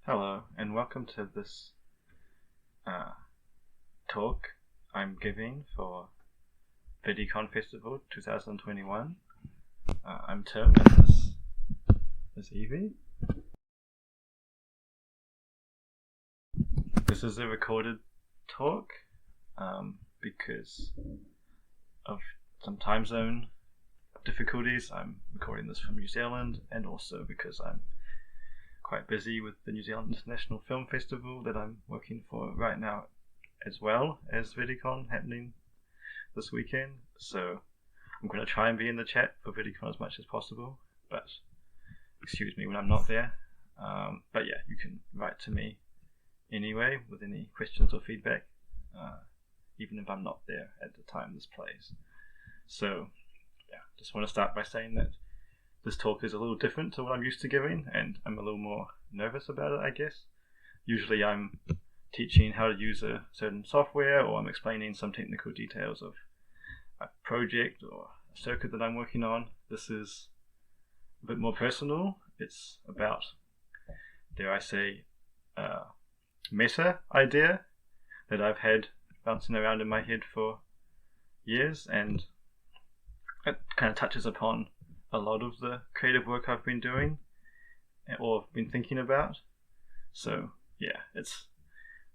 Hello, and welcome to this talk I'm giving for VIDICON Festival 2021. I'm Tim, and this is Evie. This is a recorded talk because of some time zone difficulties. I'm recording this from New Zealand, and also because I'm quite busy with the New Zealand International Film Festival that I'm working for right now, as well as VIDICON happening this weekend. So I'm going to try and be in the chat for VIDICON as much as possible, but excuse me when I'm not there. But yeah, you can write to me anyway with any questions or feedback, even if I'm not there at the time this plays. So yeah, just want to start by saying that this talk is a little different to what I'm used to giving, and I'm a little more nervous about it, I guess. Usually I'm teaching how to use a certain software, or I'm explaining some technical details of a project or a circuit that I'm working on. This is a bit more personal. It's about, dare I say, a meta idea that I've had bouncing around in my head for years, and it kind of touches upon a lot of the creative work I've been doing or been thinking about. So yeah, it's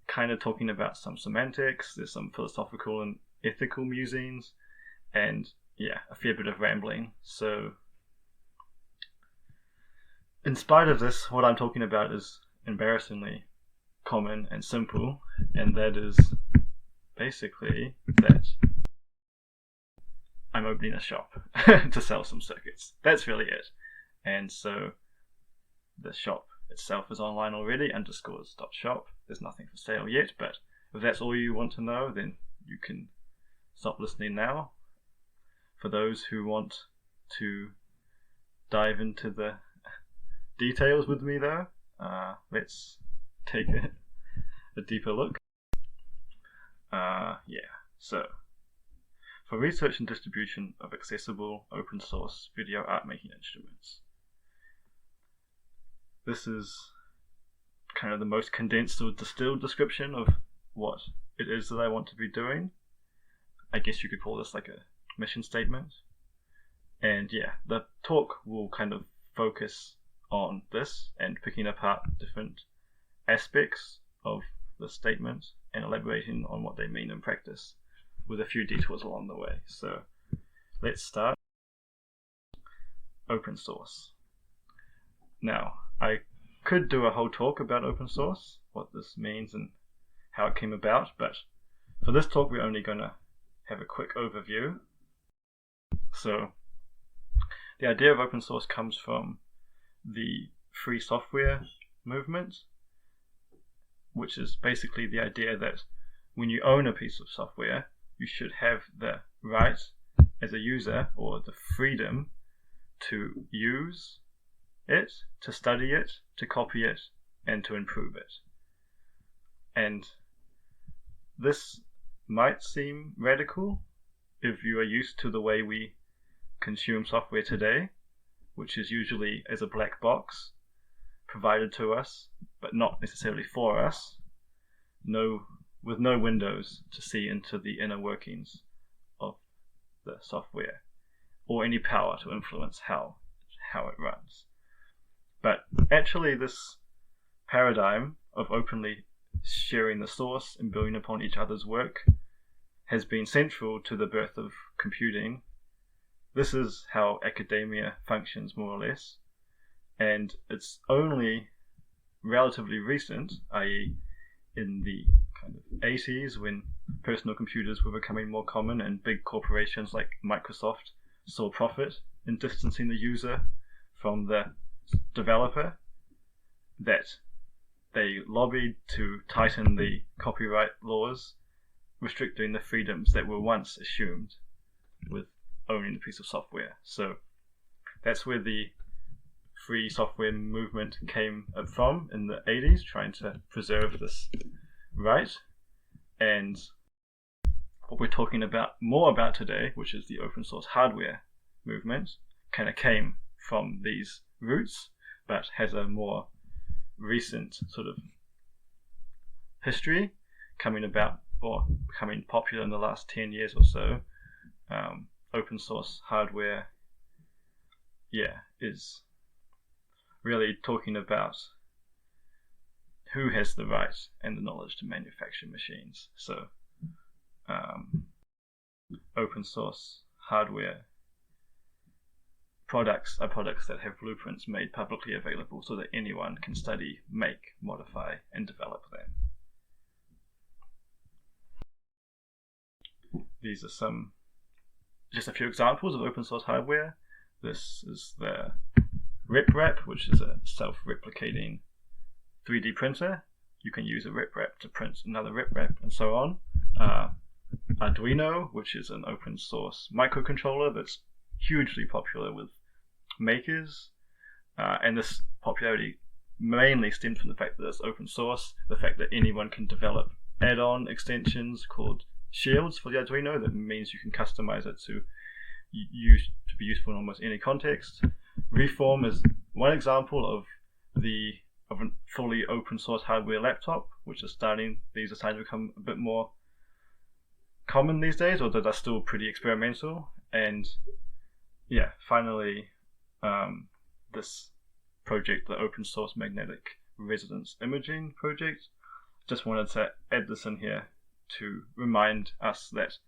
kind of talking about some semantics, there's some philosophical and ethical musings, and yeah, a fair bit of rambling. So in spite of this, what I'm talking about is embarrassingly common and simple, and that is basically that I'm opening a shop to sell some circuits. That's really it. And so the shop itself is online already, underscores.shop. There's nothing for sale yet, but if that's all you want to know, then you can stop listening now. For those who want to dive into the details with me though, let's take a deeper look. So for research and distribution of accessible open source video art making instruments. This is kind of the most condensed or distilled description of what it is that I want to be doing. I guess you could call this like a mission statement. And yeah, the talk will kind of focus on this and picking apart different aspects of the statement and elaborating on what they mean in practice, with a few detours along the way. So let's start. Open source. Now, I could do a whole talk about open source, what this means and how it came about, but for this talk we're only going to have a quick overview. So the idea of open source comes from the free software movement, which is basically the idea that when you own a piece of software, you should have the right as a user, or the freedom, to use it, to study it, to copy it, and to improve it. And this might seem radical if you are used to the way we consume software today, which is usually as a black box provided to us, but not necessarily for us, with no windows to see into the inner workings of the software, or any power to influence how it runs. But actually this paradigm of openly sharing the source and building upon each other's work has been central to the birth of computing. This is how academia functions, more or less, and it's only relatively recent, i.e. in the kind of 80s, when personal computers were becoming more common and big corporations like Microsoft saw profit in distancing the user from the developer, that they lobbied to tighten the copyright laws, restricting the freedoms that were once assumed with owning a piece of software. So that's where the free software movement came from in the 80s, trying to preserve this right. And what we're talking about more about today, which is the open source hardware movement, kind of came from these roots, but has a more recent sort of history coming about or becoming popular in the last 10 years or so. Open source hardware, is really talking about who has the right and the knowledge to manufacture machines. So open source hardware products are products that have blueprints made publicly available so that anyone can study, make, modify, and develop them. These are just a few examples of open source hardware. This is the RepRap, which is a self-replicating 3D printer. You can use a RepRap to print another RepRap, and so on. Arduino, which is an open source microcontroller that's hugely popular with makers, and this popularity mainly stems from the fact that it's open source, the fact that anyone can develop add-on extensions called shields for the Arduino. That means you can customize it to be useful in almost any context. Reform is one example of a fully open source hardware laptop, which is starting to become a bit more common these days, although they're still pretty experimental. And finally, this project, the open source magnetic resonance imaging project. Just wanted to add this in here to remind us that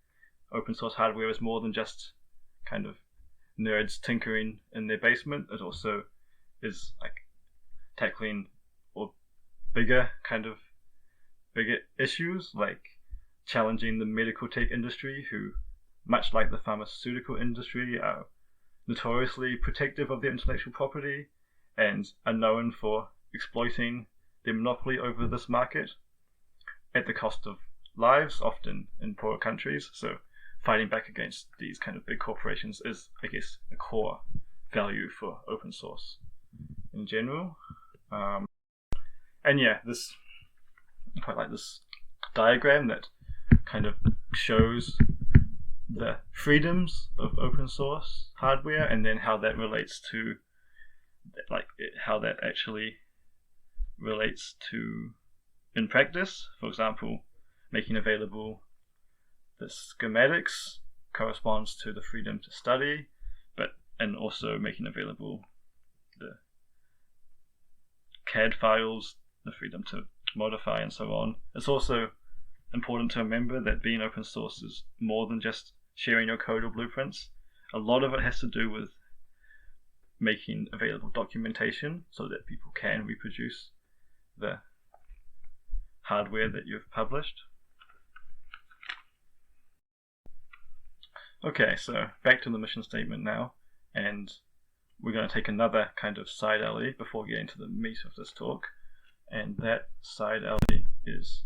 open source hardware is more than just kind of nerds tinkering in their basement. It also is like tackling bigger issues, like challenging the medical tech industry, who, much like the pharmaceutical industry, are notoriously protective of their intellectual property and are known for exploiting their monopoly over this market at the cost of lives, often in poorer countries. So fighting back against these kind of big corporations is, I guess, a core value for open source in general. This, I quite like this diagram that kind of shows the freedoms of open source hardware, and then how that relates to, how that actually relates to in practice. For example, making available the schematics corresponds to the freedom to study, and also making available the CAD files, the freedom to modify, and so on. It's also important to remember that being open source is more than just sharing your code or blueprints. A lot of it has to do with making available documentation so that people can reproduce the hardware that you've published. Okay, so back to the mission statement now, and we're going to take another kind of side alley before getting to the meat of this talk, and that side alley is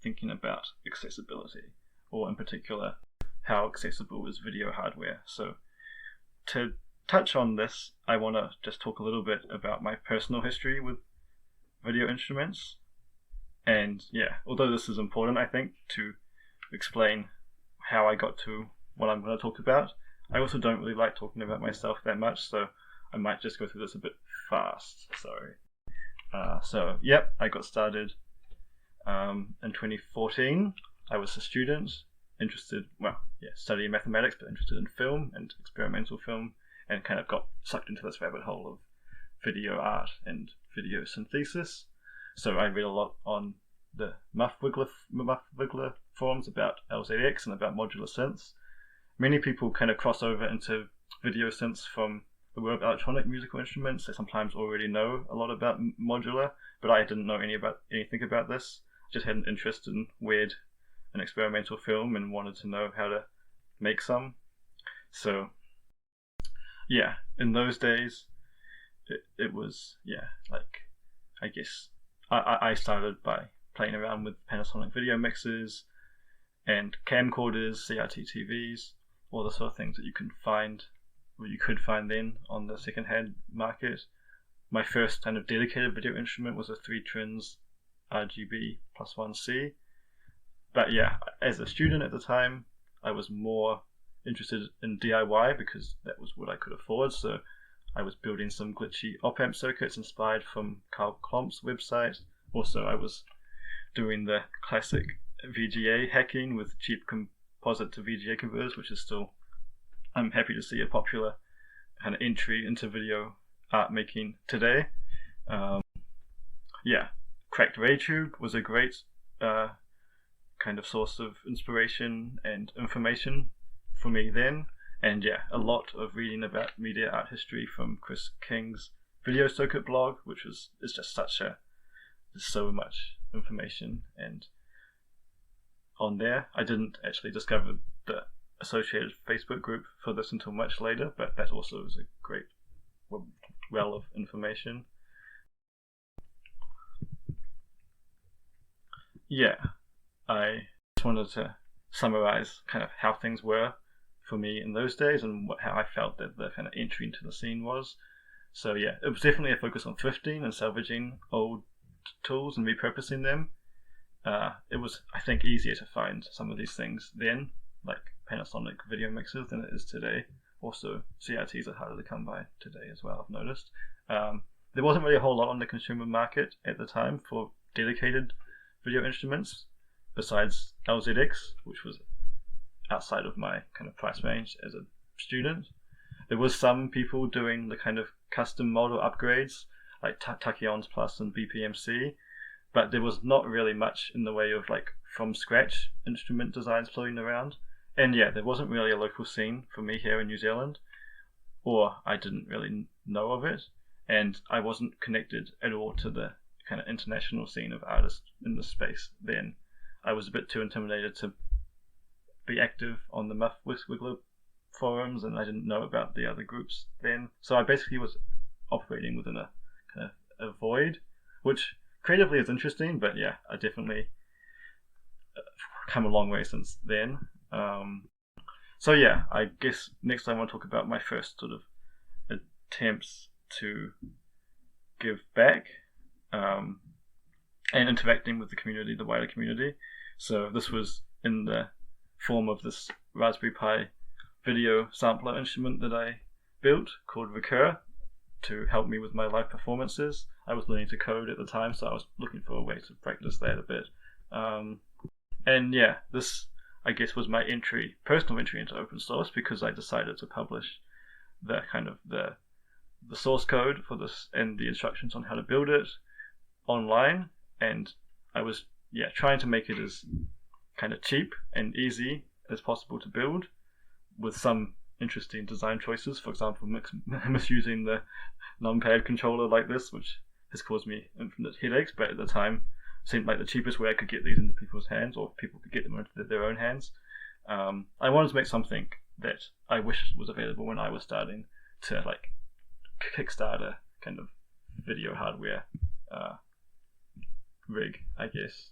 thinking about accessibility, or in particular, how accessible is video hardware. So to touch on this, I want to just talk a little bit about my personal history with video instruments. And although this is important, I think, to explain how I got to what I'm going to talk about, I also don't really like talking about myself that much, so I might just go through this a bit fast. Sorry. I got started in 2014. I was a student, studying mathematics, but interested in film and experimental film, and kind of got sucked into this rabbit hole of video art and video synthesis. So I read a lot on the Muff Wiggler forums about LZX and about modular synths. Many people kind of cross over into video synths from the world of electronic musical instruments. They sometimes already know a lot about modular, but I didn't know anything about this. I just had an interest in weird and experimental film and wanted to know how to make some. So in those days it was I guess I started by playing around with Panasonic video mixers and camcorders, CRT TVs, all the sort of things that you could find then on the second-hand market. My first kind of dedicated video instrument was a 3-trins RGB +1C. But as a student at the time, I was more interested in DIY because that was what I could afford. So I was building some glitchy op-amp circuits inspired from Carl Klomp's website. Also, I was doing the classic VGA hacking with cheap composite to VGA converters, which is still, I'm happy to see, a popular kind of entry into video art making today. Cracked RayTube was a great kind of source of inspiration and information for me then. And a lot of reading about media art history from Chris King's Video Circuit blog, which is just there's so much information. And on there, I didn't actually discover the associated Facebook group for this until much later, but that also is a great well of information. I just wanted to summarize kind of how things were for me in those days and how I felt that the kind of entry into the scene was. So it was definitely a focus on thrifting and salvaging old tools and repurposing them. It was, I think, easier to find some of these things then, like Panasonic video mixers, than it is today. Also, CRTs are harder to come by today as well, I've noticed. There wasn't really a whole lot on the consumer market at the time for dedicated video instruments, besides LZX, which was outside of my kind of price range as a student. There was some people doing the kind of custom model upgrades, like Tachyons Plus and BPMC, but there was not really much in the way of like from scratch instrument designs floating around. And there wasn't really a local scene for me here in New Zealand, or I didn't really know of it, and I wasn't connected at all to the kind of international scene of artists in the space then. I was a bit too intimidated to be active on the Muff Wiggler forums, and I didn't know about the other groups then. So I basically was operating within a kind of a void, which creatively is interesting, but I definitely come a long way since then. I guess next I want to talk about my first sort of attempts to give back and interacting with the community, the wider community. So this was in the form of this Raspberry Pi video sampler instrument that I built called Recur to help me with my live performances. I was learning to code at the time, so I was looking for a way to practice that a bit. This I guess was my personal entry into open source, because I decided to publish the kind of the source code for this and the instructions on how to build it online, and I was trying to make it as kind of cheap and easy as possible to build, with some interesting design choices. For example, misusing the numpad controller like this, which has caused me infinite headaches, but at the time seemed like the cheapest way I could get these into people's hands, or people could get them into their own hands. I wanted to make something that I wish was available when I was starting to like kickstart a kind of video hardware rig, I guess.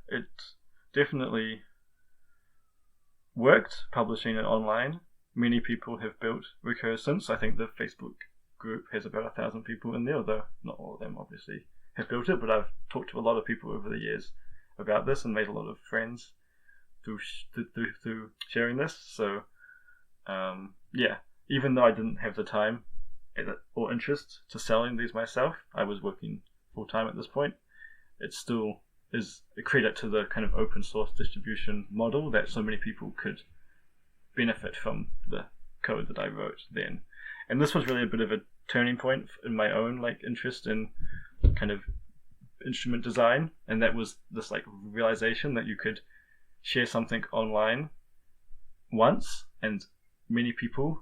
It definitely worked, publishing it online. Many people have built Recur since. I think the Facebook group has about 1,000 people in there, although not all of them obviously have built it, but I've talked to a lot of people over the years about this and made a lot of friends through sharing this. So even though I didn't have the time or interest to selling these myself, I was working full time at this point. It still is a credit to the kind of open source distribution model that so many people could benefit from the code that I wrote then. And this was really a bit of a turning point in my own like interest in kind of instrument design, and that was this like realization that you could share something online once, and many people,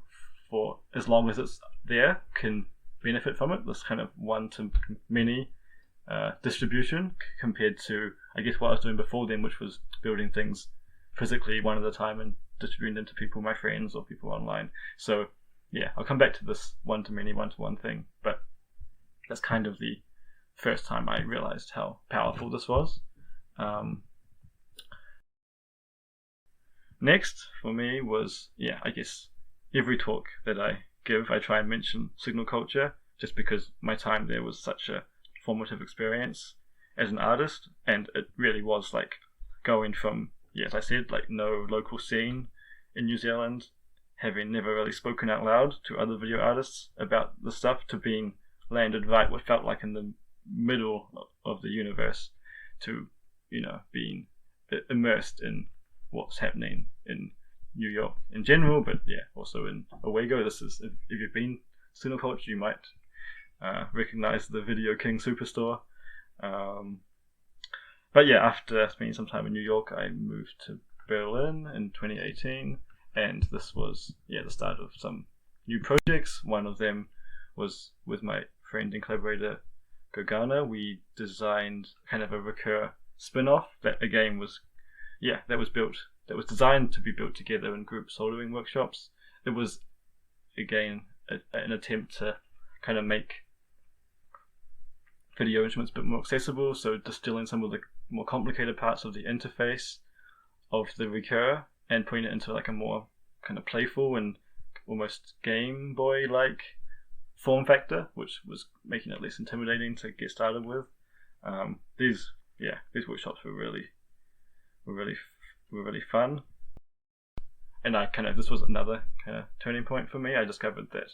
for as long as it's there, can benefit from it. This kind of one to many distribution, compared to I guess what I was doing before then, which was building things physically one at a time and distributing them to people, my friends or people online. So I'll come back to this one to many, one to one thing, but that's kind of the first time I realized how powerful this was. Next for me was, I guess every talk that I give, I try and mention signal culture, just because my time there was such a formative experience as an artist, and it really was like going from, as I said, like no local scene in New Zealand, having never really spoken out loud to other video artists about the stuff, to being landed right what felt like in the middle of the universe, to, you know, being immersed in what's happening in New York in general, but yeah, also in Owego. This is, if you've been to Cineculture, you might recognize the Video King Superstore. But yeah, after spending some time in New York, I moved to Berlin in 2018, and this was the start of some new projects. One of them was with my friend and collaborator Gogana. We designed kind of a Recur spin-off that again was designed to be built together in group soldering workshops. It was again an attempt to kind of make video instruments a bit more accessible, so distilling some of the more complicated parts of the interface of the Recur and putting it into like a more kind of playful and almost Game Boy like form factor, which was making it less intimidating to get started with. These workshops were really fun, and this was another kind of turning point for me. I discovered that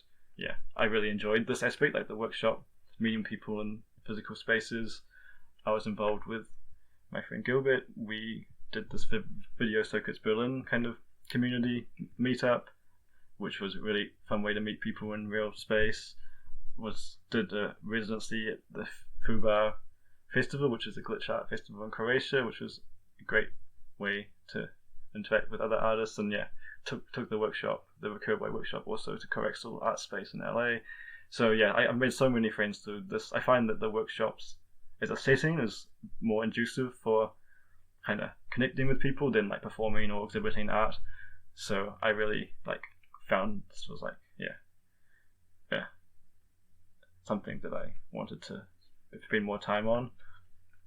I really enjoyed this aspect, like the workshop, meeting people in physical spaces. I was involved with my friend Gilbert. We did this Video Circuits Berlin kind of community meetup, which was a really fun way to meet people in real space. Did a residency at the Fubar Festival, which is a glitch art festival in Croatia, which was a great way to interact with other artists. And took the workshop, the recurboy workshop, also to Corexal Art Space in LA. So I've made so many friends through this. I find that the workshops as a setting is more conducive for kind of connecting with people than like performing or exhibiting art. So I really found this was something that I wanted to spend more time on.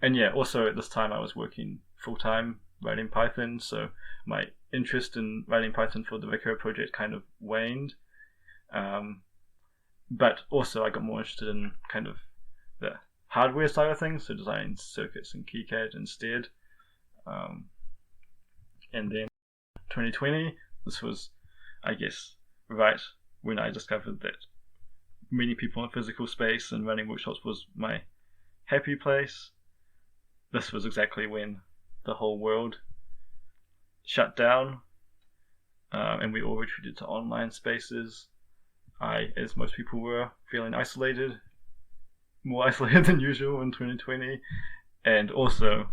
And also at this time I was working full-time writing Python, so my interest in writing Python for the Recur project kind of waned. But also I got more interested in kind of the hardware side of things, so designing circuits and KiCad instead. And then 2020, this was, I guess, right when I discovered that meeting people in physical space and running workshops was my happy place. This was exactly when the whole world shut down, and we all retreated to online spaces. I, as most people were, feeling isolated, more isolated than usual in 2020, and also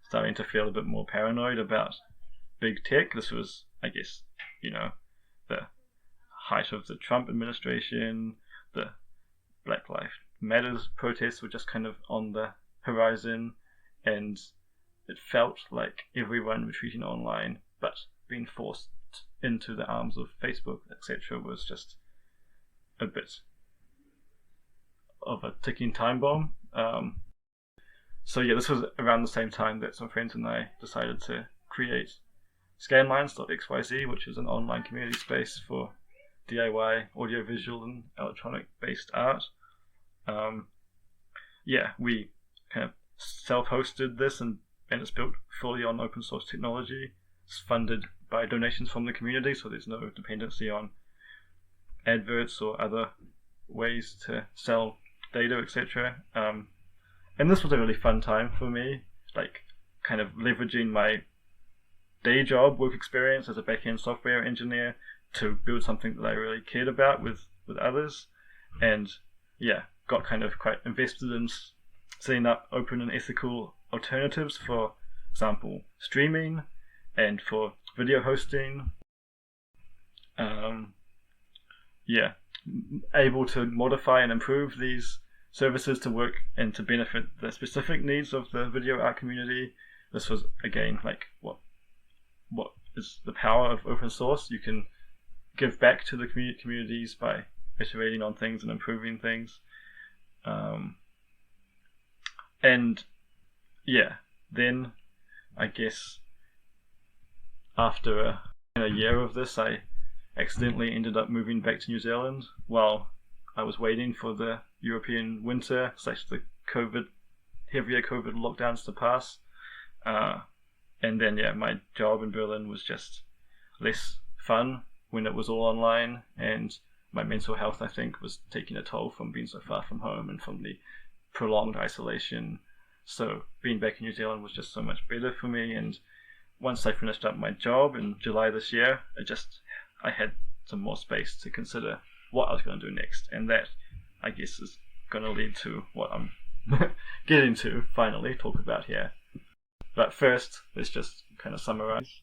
starting to feel a bit more paranoid about big tech. This was, I guess, the height of the Trump administration. The Black Lives Matters protests were just kind of on the horizon, and it felt like everyone retreating online but being forced into the arms of Facebook, etc. was just a bit of a ticking time bomb. So this was around the same time that some friends and I decided to create scanlines.xyz, which is an online community space for DIY audiovisual and electronic based art. We kind of self-hosted this, and it's built fully on open source technology. It's funded by donations from the community, so there's no dependency on adverts or other ways to sell data, etc. And this was a really fun time for me, kind of leveraging my day job work experience as a back-end software engineer to build something that I really cared about with others, and got kind of quite invested in setting up open and ethical alternatives, for example streaming and for video hosting. Able to modify and improve these services to work and to benefit the specific needs of the video art community. This was again what is the power of open source. You can give back to the communities by iterating on things and improving things. Then I guess after a year of this, I accidentally ended up moving back to New Zealand while I was waiting for the European winter / the heavier COVID lockdowns to pass. And then my job in Berlin was just less fun when it was all online, and my mental health, I think, was taking a toll from being so far from home and from the prolonged isolation. So being back in New Zealand was just so much better for me. And once I finished up my job in July this year, I had some more space to consider what I was going to do next, and that, I guess, is going to lead to what I'm getting to finally talk about here. But first, let's just kind of summarize.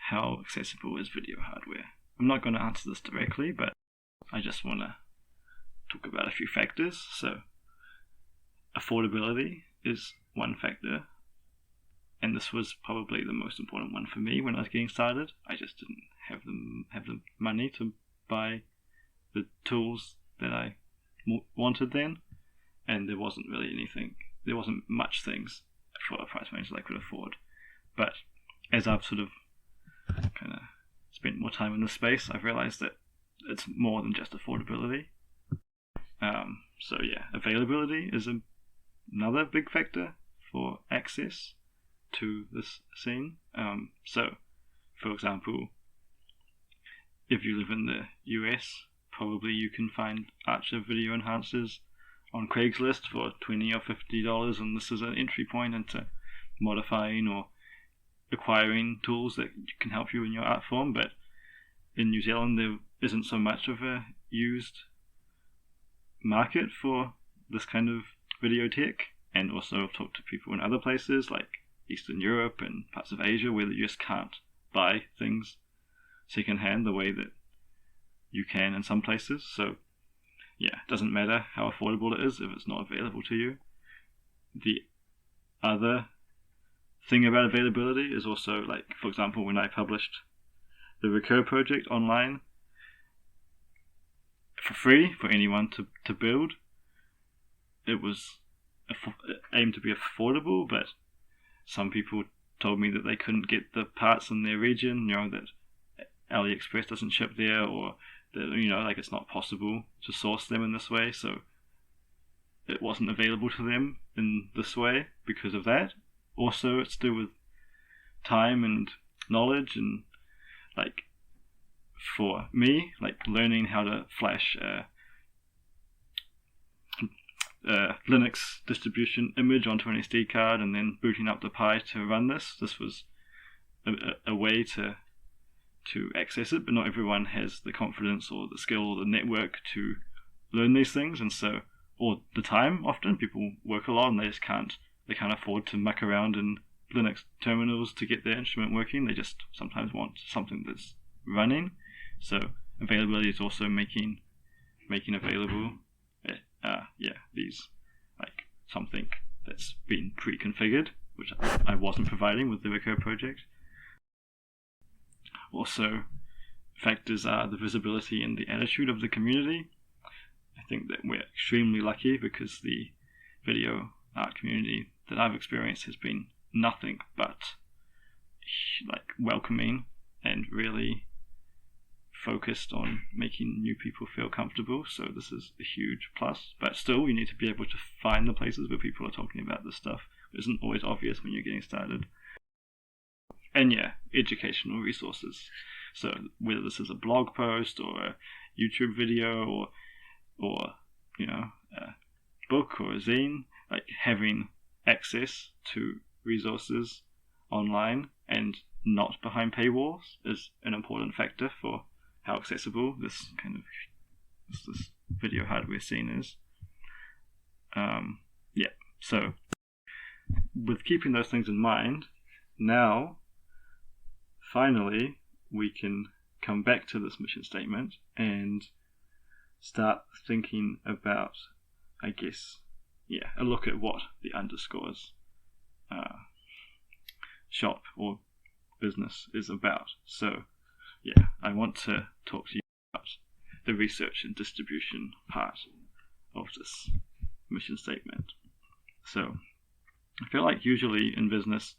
How accessible is video hardware? I'm not going to answer this directly, but I just want to talk about a few factors. So, affordability is one factor, and this was probably the most important one for me when I was getting started. I just didn't have the money to buy the tools that I wanted then, and there wasn't much things for a price range that I could afford. But as I've sort of kind of spent more time in this space, I've realized that it's more than just affordability. So yeah, availability is another big factor for access to this scene. So, for example, if you live in the US, probably you can find Archer video enhancers on Craigslist for $20 or $50, and this is an entry point into modifying or acquiring tools that can help you in your art form. But in New Zealand, there isn't so much of a used market for this kind of video tech, and also I've talked to people in other places like Eastern Europe and parts of Asia where you just can't buy things secondhand the way that you can in some places. So yeah, it doesn't matter how affordable it is if it's not available to you. The other thing about availability is also, like, for example, when I published the Recur project online for free for anyone to build, it was aimed to be affordable, but some people told me that they couldn't get the parts in their region, that AliExpress doesn't ship there, or that, like, it's not possible to source them in this way, so it wasn't available to them in this way because of that. Also, it's to do with time and knowledge, and like for me, like learning how to flash Linux distribution image onto an SD card and then booting up the Pi to run this was a way to access it, but not everyone has the confidence or the skill or the network to learn these things, and so, or the time. Often people work a lot and they can't afford to muck around in Linux terminals to get their instrument working. They just sometimes want something that's running. So availability is also making available these, like, something that's been pre-configured, which I wasn't providing with the Recur project. Also, factors are the visibility and the attitude of the community. I think that we're extremely lucky because the video art community that I've experienced has been nothing but like welcoming and really focused on making new people feel comfortable. So this is a huge plus, but still you need to be able to find the places where people are talking about this stuff. It isn't always obvious when you're getting started. And yeah, educational resources. So whether this is a blog post or a YouTube video or a book or a zine, like having access to resources online and not behind paywalls is an important factor for how accessible this video hardware scene is. So with keeping those things in mind, now finally we can come back to this mission statement and start thinking about, I guess, a look at what the underscores shop or business is about. So I want to talk to you about the research and distribution part of this mission statement. So I feel like usually in business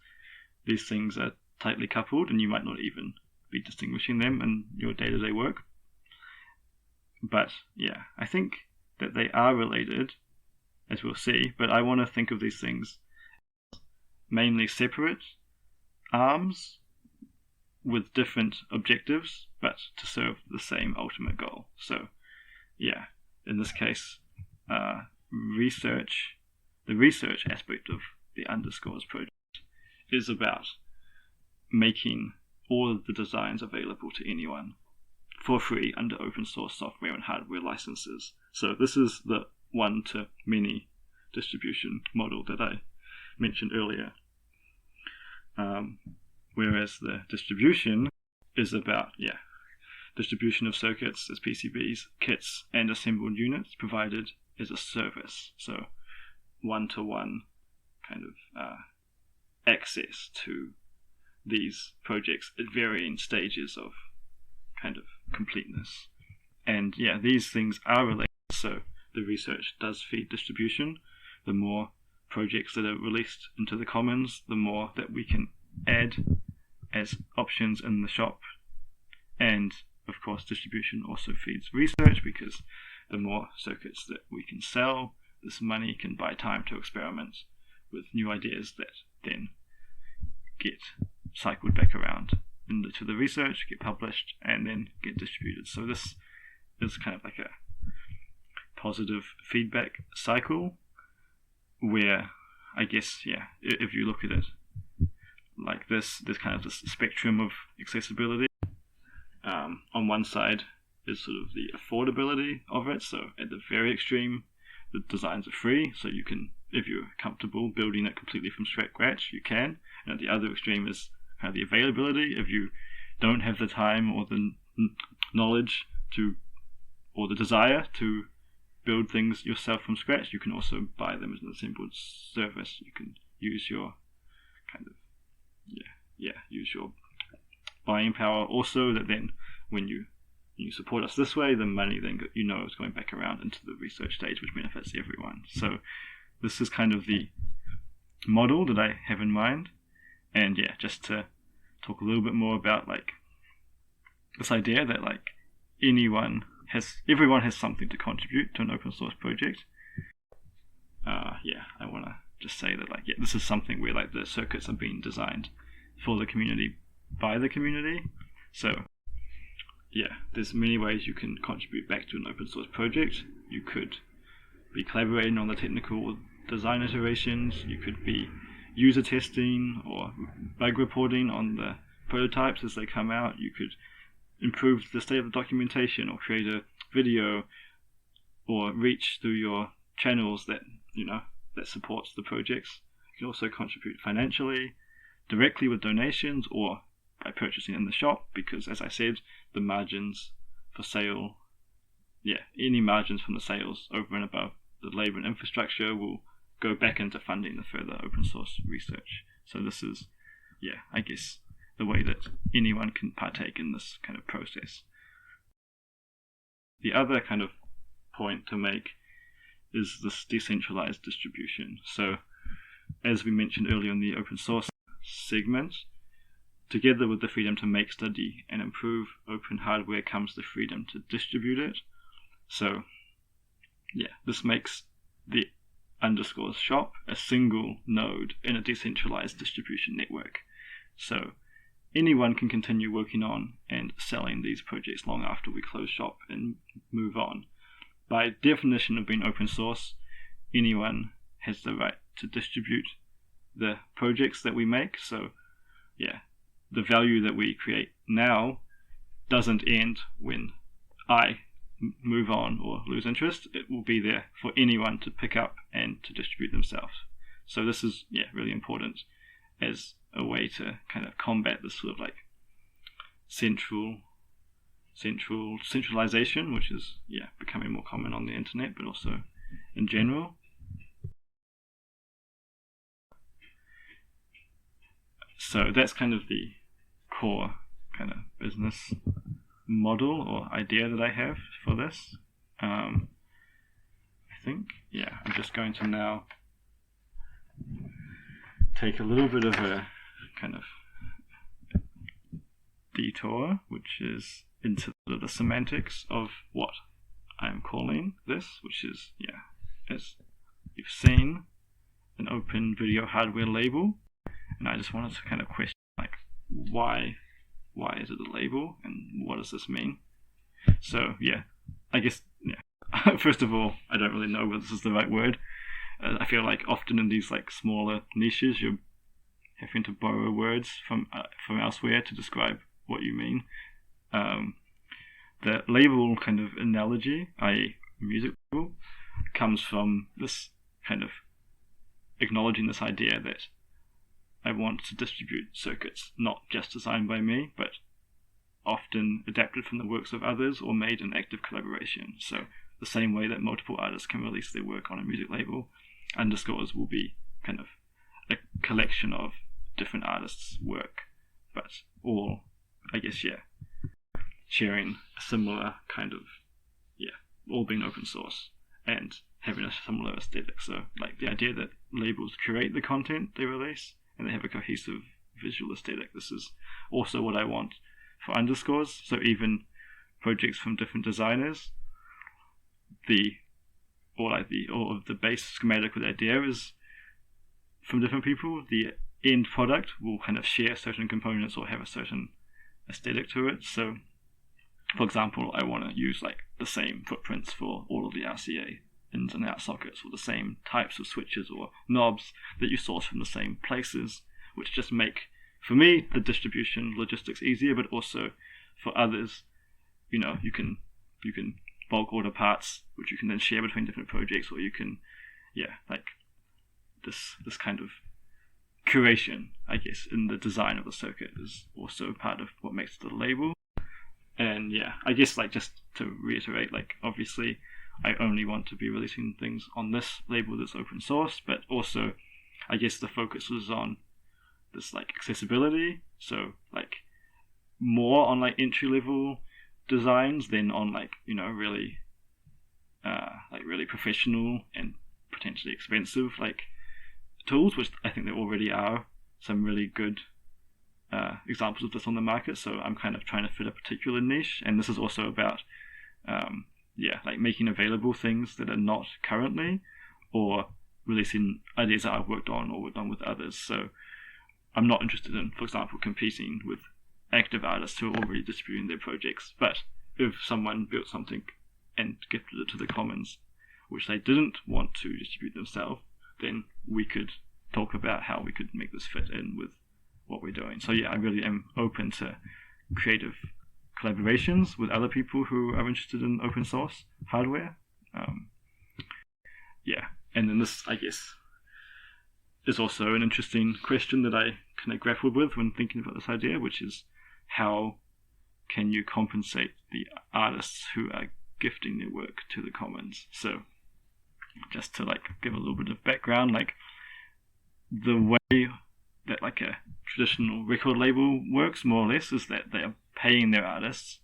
these things are tightly coupled and you might not even be distinguishing them in your day-to-day work. But I think that they are related, as we'll see, but I want to think of these things mainly separate arms with different objectives, but to serve the same ultimate goal. So yeah, in this case, the research aspect of the underscores project is about making all of the designs available to anyone for free under open source software and hardware licenses. So this is the one-to-many distribution model that I mentioned earlier. Whereas the distribution is about, distribution of circuits as PCBs, kits, and assembled units provided as a service. So one-to-one kind of access to these projects at varying stages of kind of completeness. And these things are related, so the research does feed distribution. The more projects that are released into the commons, the more that we can add as options in the shop. And of course distribution also feeds research, because the more circuits that we can sell, this money can buy time to experiment with new ideas that then get cycled back around into the research, get published, and then get distributed. So this is kind of like a positive feedback cycle where, I guess, if you look at it like this, there's kind of this spectrum of accessibility. On one side is sort of the affordability of it. So at the very extreme, the designs are free, so you can, if you're comfortable building it completely from scratch, you can. And at the other extreme is kind of the availability. If you don't have the time or the knowledge to, or the desire to build things yourself from scratch, you can also buy them as an assembled service. You can use your kind of use your buying power also, that then when you support us this way, the money then is going back around into the research stage, which benefits everyone. So this is kind of the model that I have in mind. And just to talk a little bit more about like this idea that like everyone has something to contribute to an open source project. I want to just say that this is something where like the circuits are being designed for the community by the community. So there's many ways you can contribute back to an open source project. You could be collaborating on the technical design iterations. You could be user testing or bug reporting on the prototypes as they come out. You could improve the state of the documentation, or create a video, or reach through your channels that that supports the projects. You can also contribute financially, directly with donations, or by purchasing in the shop, because as I said, the margins for sale, any margins from the sales over and above the labor and infrastructure will go back into funding the further open source research. So this is, I guess, the way that anyone can partake in this kind of process. The other kind of point to make is this decentralized distribution. So as we mentioned earlier in the open source segment, together with the freedom to make, study, and improve open hardware comes the freedom to distribute it. So this makes the underscores shop a single node in a decentralized distribution network. So anyone can continue working on and selling these projects long after we close shop and move on. By definition of being open source, anyone has the right to distribute the projects that we make. So the value that we create now doesn't end when I move on or lose interest. It will be there for anyone to pick up and to distribute themselves. So this is really important as a way to kind of combat this sort of like centralization, which is becoming more common on the internet, but also in general. So that's kind of the core kind of business model or idea that I have for this. I think I'm just going to now take a little bit of a kind of detour, which is into the semantics of what I'm calling this, which is as you've seen, an open video hardware label. And I just wanted to kind of question why why is it a label and what does this mean? So yeah, I guess first of all, I don't really know whether this is the right word. I feel like often in these like smaller niches, you're having to borrow words from elsewhere to describe what you mean. The label kind of analogy, i.e. music label, comes from this kind of acknowledging this idea that I want to distribute circuits not just designed by me, but often adapted from the works of others or made in active collaboration. So the same way that multiple artists can release their work on a music label, Underscores will be kind of a collection of different artists' work, but all, I guess, sharing a similar kind of, all being open source and having a similar aesthetic. So like the idea that labels curate the content they release and they have a cohesive visual aesthetic. This is also what I want for Underscores. So even projects from different designers, the base schematic with idea is from different people. The end product will kind of share certain components or have a certain aesthetic to it. So for example, I want to use like the same footprints for all of the RCA ins and out sockets, or the same types of switches or knobs that you source from the same places, which just make, for me, the distribution logistics easier, but also for others, you can bulk order parts, which you can then share between different projects, or you can, like this kind of curation, I guess, in the design of the circuit is also part of what makes it a label. And I guess like just to reiterate, like obviously I only want to be releasing things on this label that's open source, but also I guess the focus is on this like accessibility, so like more on like entry level designs than on like really really professional and potentially expensive like tools, which I think there already are some really good examples of this on the market. So I'm kind of trying to fit a particular niche, and this is also about like making available things that are not currently, or releasing ideas that I've worked on or worked on with others. So I'm not interested in, for example, competing with active artists who are already distributing their projects. But if someone built something and gifted it to the commons, which they didn't want to distribute themselves, then we could talk about how we could make this fit in with what we're doing. So I really am open to creative collaborations with other people who are interested in open source hardware. And then this, I guess, is also an interesting question that I kind of grappled with when thinking about this idea, which is how can you compensate the artists who are gifting their work to the commons? So just to like give a little bit of background, like the way that like a traditional record label works more or less is that they are paying their artists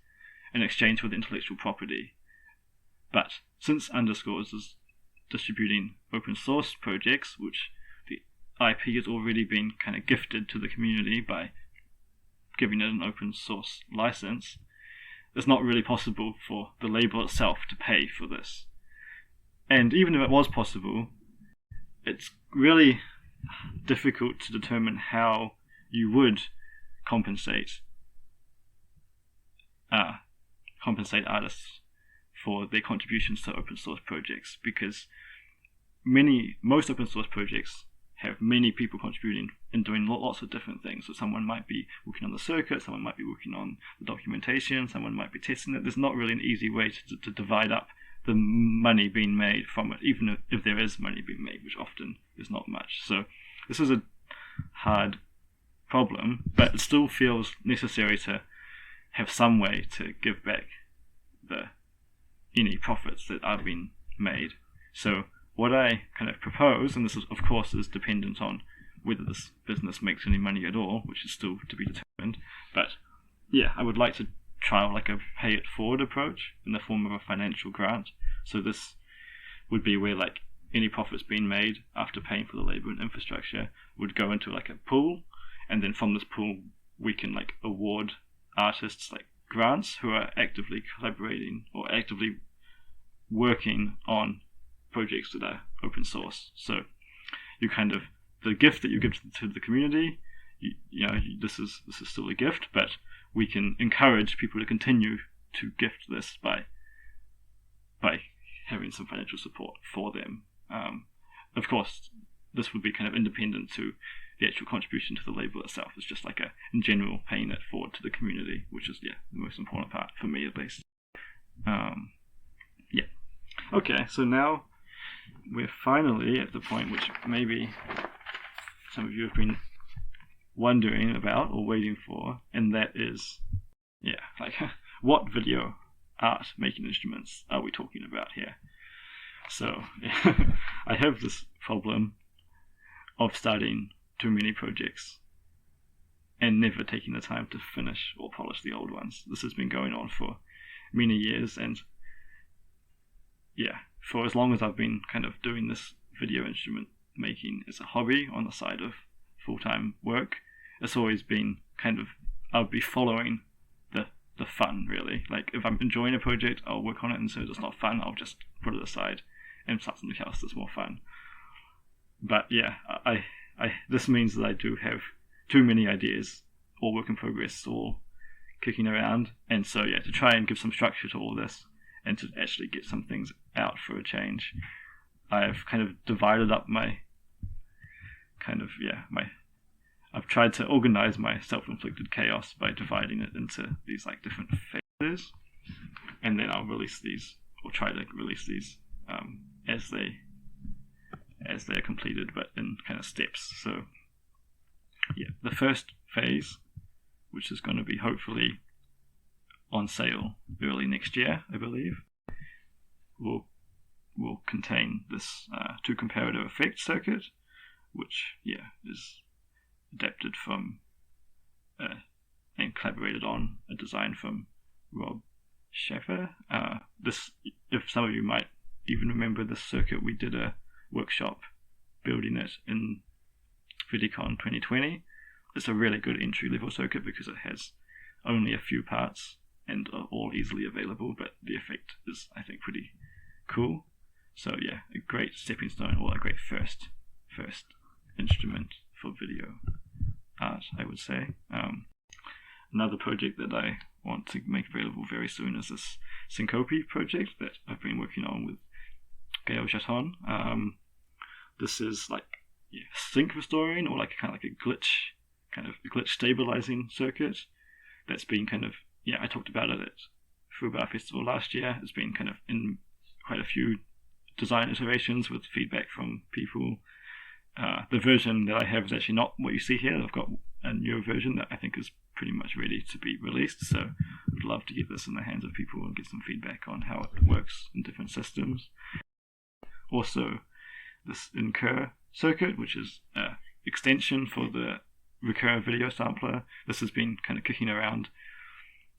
in exchange for the intellectual property. But since Underscores is distributing open source projects, which the IP has already been kind of gifted to the community by giving it an open source license, it's not really possible for the label itself to pay for this. And even if it was possible, it's really difficult to determine how you would compensate artists for their contributions to open source projects, because most open source projects have many people contributing and doing lots of different things. So someone might be working on the circuit, someone might be working on the documentation, someone might be testing it. There's not really an easy way to divide up the money being made from it, even if there is money being made, which often is not much. So this is a hard problem, but it still feels necessary to have some way to give back any profits that are being made. So what I kind of propose, and this is, of course is dependent on whether this business makes any money at all, which is still to be determined, but I would like to trial like a pay it forward approach in the form of a financial grant. So this would be where like any profits being made after paying for the labor and infrastructure would go into like a pool, and then from this pool we can like award artists like grants who are actively collaborating or actively working on projects that are open source. So you kind of, the gift that you give to the community, this is still a gift, but we can encourage people to continue to gift this by having some financial support for them. Of course, this would be kind of independent to the actual contribution to the label itself. It's just like in general, paying it forward to the community, which is the most important part for me at least. Okay, so now we're finally at the point which maybe some of you have been wondering about or waiting for, and that is, what video art making instruments are we talking about here? So I have this problem of starting too many projects and never taking the time to finish or polish the old ones. This has been going on for many years, and for as long as I've been kind of doing this video instrument making as a hobby on the side of full-time work, it's always been kind of, I'll be following the fun, really. Like, if I'm enjoying a project, I'll work on it, and as soon as it's not fun, I'll just put it aside and start something else that's more fun. But this means that I do have too many ideas, all work in progress, all kicking around, and so to try and give some structure to all this and to actually get some things out for a change, I've kind of divided up I've tried to organize my self-inflicted chaos by dividing it into these different phases, and then I'll release these, or try to release these as they're completed, but in kind of steps. So the first phase, which is going to be hopefully on sale early next year, I believe, will contain this two comparative effect circuit, which is adapted from and collaborated on a design from Rob Schaffer. This, if some of you might even remember this circuit, we did a workshop building it in VIDICON 2020. It's a really good entry-level circuit because it has only a few parts and are all easily available, but the effect is, I think, pretty cool. So a great stepping stone, or a great first instrument for video art, I would say. Another project that I want to make available very soon is this Syncope project that I've been working on with Gail Jaton. This is sync restoring, or kind of a glitch stabilizing circuit that's been I talked about it at Fubar Festival last year. It's been kind of in quite a few design iterations with feedback from people. The version that I have is actually not what you see here. I've got a newer version that I think is pretty much ready to be released, so I'd love to get this in the hands of people and get some feedback on how it works in different systems. Also, this Incur circuit, which is an extension for the Recur video sampler. This has been kind of kicking around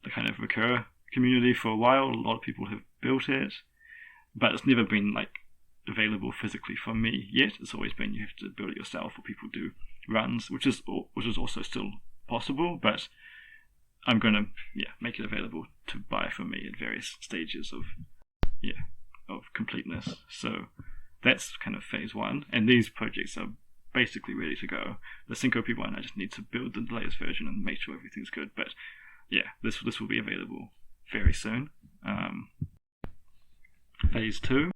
the kind of Recur community for a while. A lot of people have built it, but it's never been available physically for me yet. It's always been you have to build it yourself, or people do runs, which is also still possible, but I'm going to make it available to buy for me at various stages of completeness. So that's kind of phase one, and these projects are basically ready to go. The Syncope one, I just need to build the latest version and make sure everything's good, but this will be available very soon. Phase two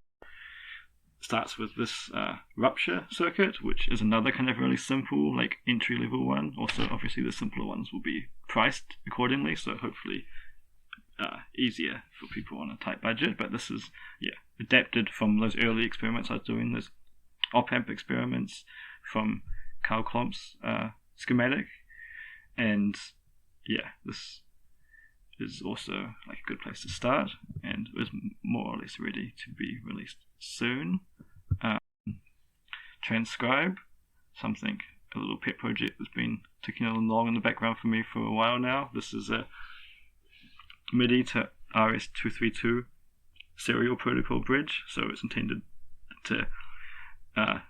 starts with this Rupture circuit, which is another kind of really simple entry-level one. Also, obviously the simpler ones will be priced accordingly, so hopefully easier for people on a tight budget. But this is adapted from those early experiments I was doing, those op-amp experiments from Carl Klomp's schematic, and this is also a good place to start, and is more or less ready to be released soon. Transcribe, a little pet project that's been ticking along in the background for me for a while now. This is a MIDI to RS-232 serial protocol bridge, so it's intended to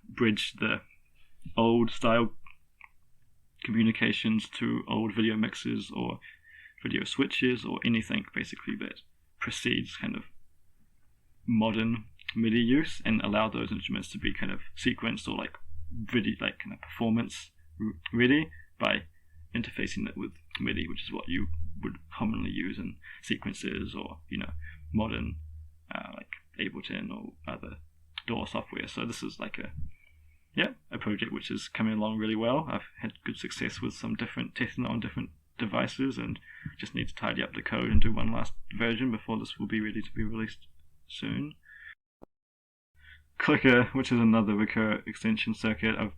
bridge the old style communications to old video mixers or video switches, or anything basically that precedes kind of modern MIDI use, and allow those instruments to be kind of sequenced or really kind of performance ready by interfacing it with MIDI, which is what you would commonly use in sequences or modern like Ableton or other DAW software. So this is like a project which is coming along really well. I've had good success with some testing on different devices, and just need to tidy up the code and do one last version before this will be ready to be released soon. Clicker, which is another Recur extension circuit. I've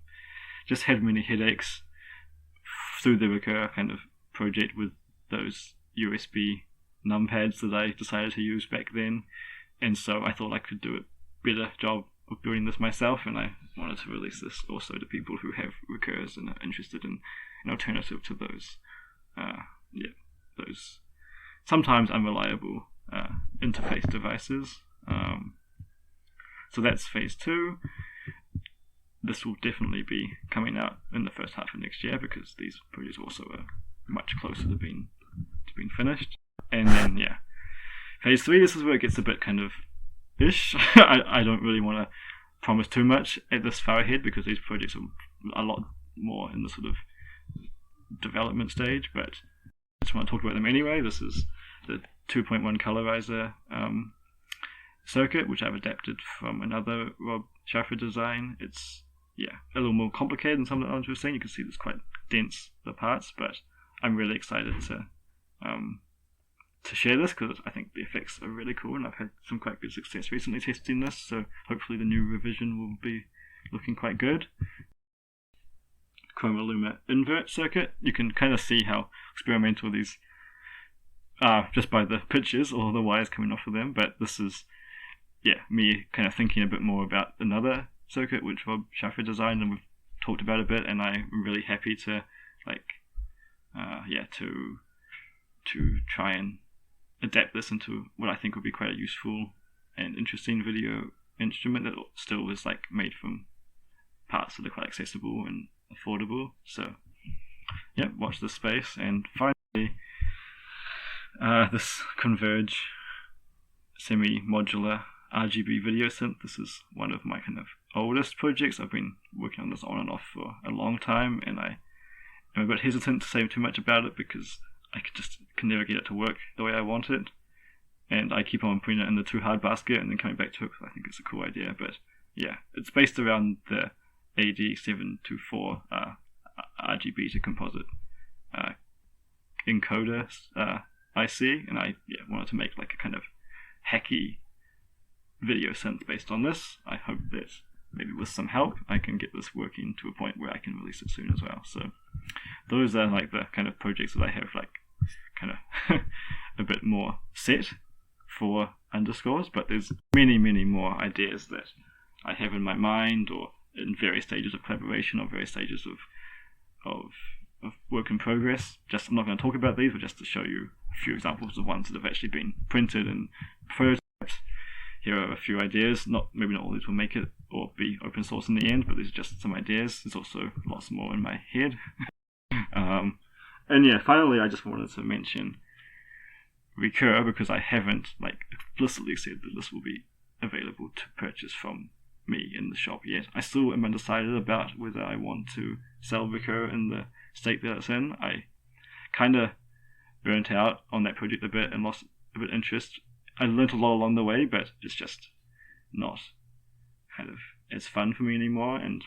just had many headaches through the Recur kind of project with those USB numpads that I decided to use back then, and so I thought I could do a better job of building this myself, and I wanted to release this also to people who have Recurs and are interested in an alternative to those those sometimes unreliable interface devices. So that's phase 2. This will definitely be coming out in the first half of next year, because these projects also are much closer to being finished. And then phase 3, this is where it gets a bit kind of ish. I don't really want to promise too much at this far ahead, because these projects are a lot more in the sort of development stage, but I just want to talk about them anyway. This is the 2.1 colorizer circuit, which I've adapted from another Rob Schaffer design. It's a little more complicated than some of the others we've seen. You can see there's quite dense the parts, but I'm really excited to share this, because I think the effects are really cool, and I've had some quite good success recently testing this, so hopefully the new revision will be looking quite good. Chroma Luma invert circuit. You can kind of see how experimental these are just by the pictures or the wires coming off of them, but this is me kind of thinking a bit more about another circuit which Rob Schaffer designed and we've talked about a bit, and I'm really happy to to try and adapt this into what I think would be quite a useful and interesting video instrument that still is like made from parts that are quite accessible and affordable. So watch this space. And finally, this Converge semi-modular RGB video synth. This is one of my kind of oldest projects. I've been working on this on and off for a long time, and I am a bit hesitant to say too much about it because I can never get it to work the way I want it, and I keep on putting it in the too hard basket and then coming back to it because I think it's a cool idea. But it's based around the AD724 RGB to composite encoder IC, and I wanted to make like a kind of hacky video synth based on this. I hope that maybe with some help I can get this working to a point where I can release it soon as well. So those are like the kind of projects that I have like kind of a bit more set for Underscores, but there's many more ideas that I have in my mind or in various stages of collaboration or various stages of work in progress. I'm not going to talk about these, but just to show you a few examples of ones that have actually been printed and prototyped. Here are a few ideas. Maybe not all these will make it or be open source in the end, but these are just some ideas. There's also lots more in my head. And finally, I just wanted to mention Recur, because I haven't like explicitly said that this will be available to purchase from me in the shop yet. I still am undecided about whether I want to sell Recur in the state that it's in. I kind of burnt out on that project a bit and lost a bit of interest. I learned a lot along the way, but it's just not kind of as fun for me anymore. And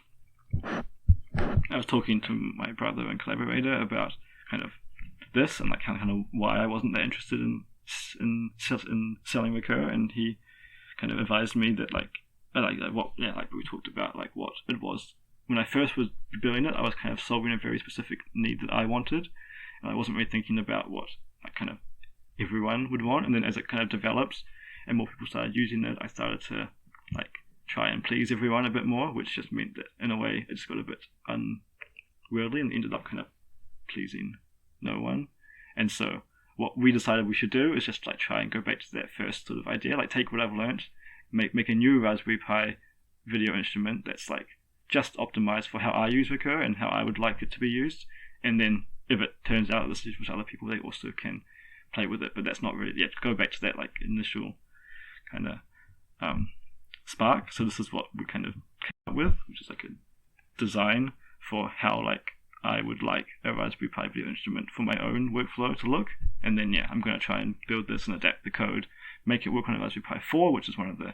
I was talking to my brother and collaborator about kind of this and like kind of why I wasn't that interested in selling Recur, and he kind of advised me that like we talked about like what it was when I first was building it. I was kind of solving a very specific need that I wanted, and I wasn't really thinking about what like kind of everyone would want. And then as it kind of developed and more people started using it, I started to like try and please everyone a bit more, which just meant that in a way it just got a bit unwieldy and ended up kind of pleasing no one. And so what we decided we should do is just like try and go back to that first sort of idea, like take what I've learned, make a new Raspberry Pi video instrument that's like just optimized for how I use Recur and how I would like it to be used. And then if it turns out this is with other people, they also can play with it. But that's not really yet. Go back to that like initial kind of spark. So this is what we kind of came up with, which is like a design for how like I would like a Raspberry Pi video instrument for my own workflow to look. And then, I'm going to try and build this and adapt the code, make it work on a Raspberry Pi 4, which is one of the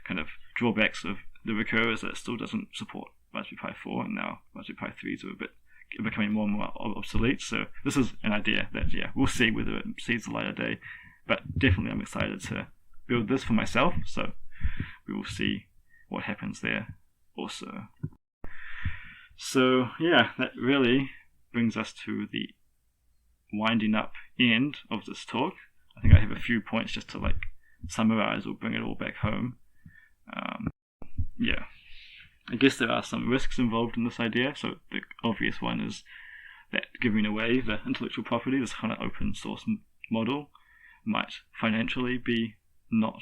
kind of drawbacks of the Recur, is that it still doesn't support Raspberry Pi 4, and now Raspberry Pi 3s are becoming more and more obsolete. So this is an idea that, we'll see whether it sees the light of day. But definitely I'm excited to build this for myself, so we will see what happens there also. So that really brings us to the winding up end of this talk. I think I have a few points just to summarize or bring it all back home. I guess there are some risks involved in this idea. So the obvious one is that giving away the intellectual property, this kind of open source model, might financially be not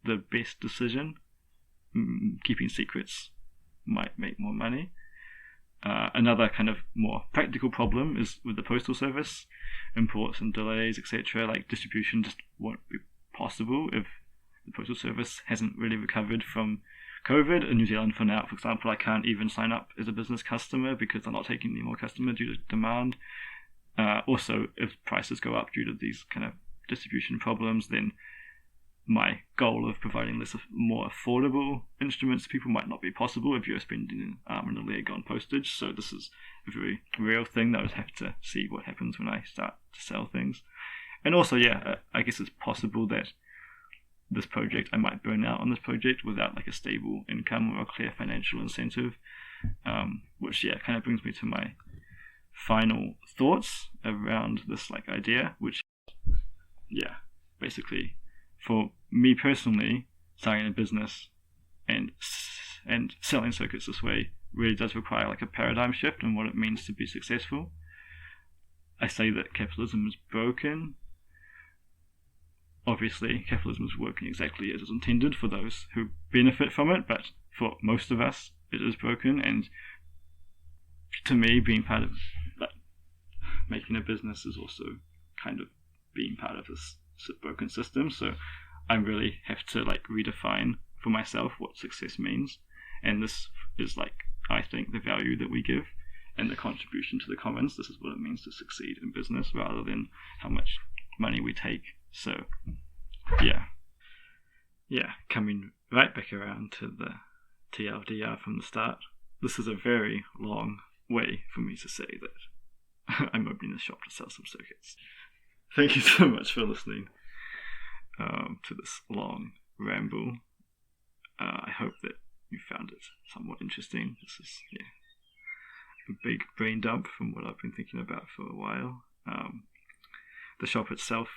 the best decision. Keeping secrets might make more money. Another kind of more practical problem is with the postal service, imports and delays, etc. Distribution just won't be possible if the postal service hasn't really recovered from COVID. In New Zealand for now, for example, I can't even sign up as a business customer because they're not taking any more customers due to demand. Also, if prices go up due to these kind of distribution problems, then my goal of providing more affordable instruments to people might not be possible if you're spending an arm and a leg on postage. So this is a very real thing that I would have to see what happens when I start to sell things. And also, I guess it's possible that this project, I might burn out on this project without a stable income or a clear financial incentive, which kind of brings me to my final thoughts around this idea, which basically for me personally, starting a business and selling circuits this way really does require a paradigm shift in what it means to be successful. I say that capitalism is broken. Obviously, capitalism is working exactly as it's intended for those who benefit from it, but for most of us, it is broken. And to me, being part of making a business is also kind of being part of this broken system. So I really have to redefine for myself what success means. And this is I think the value that we give and the contribution to the commons. This is what it means to succeed in business rather than how much money we take. So coming right back around to the TLDR from the start, this is a very long way for me to say that I'm opening a shop to sell some circuits. Thank you so much for listening to this long ramble. I hope that you found it somewhat interesting. This is a big brain dump from what I've been thinking about for a while. The shop itself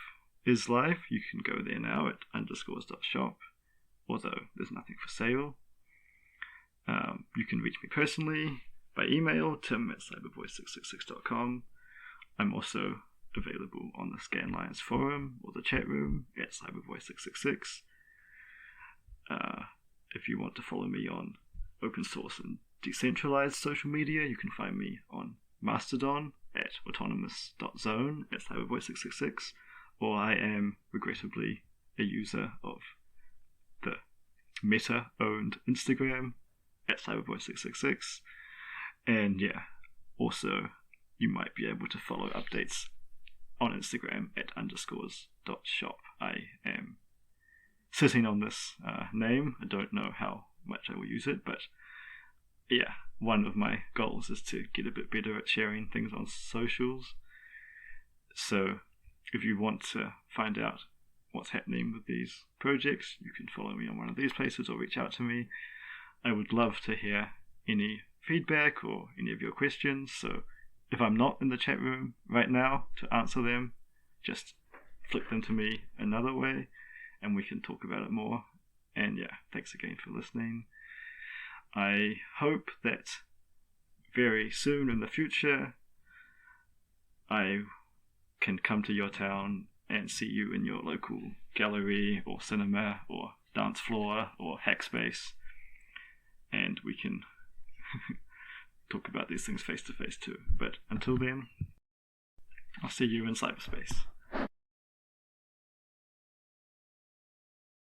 is live. You can go there now at underscores.shop, although there's nothing for sale. You can reach me personally by email, tim@cybervoice666.com. I'm also available on the Scanlines forum or the chat room at cybervoice666. If you want to follow me on open source and decentralized social media, you can find me on Mastodon at autonomous.zone at cybervoice666, or I am regrettably a user of the Meta-owned Instagram at cybervoice666. And also you might be able to follow updates on Instagram at underscores.shop. I am sitting on this name. I don't know how much I will use it, but one of my goals is to get a bit better at sharing things on socials. So if you want to find out what's happening with these projects, you can follow me on one of these places or reach out to me. I would love to hear any feedback or any of your questions. So if I'm not in the chat room right now to answer them, just flick them to me another way and we can talk about it more. And thanks again for listening. I hope that very soon in the future I can come to your town and see you in your local gallery or cinema or dance floor or hackspace, and we can talk about these things face to face too. But until then, I'll see you in cyberspace.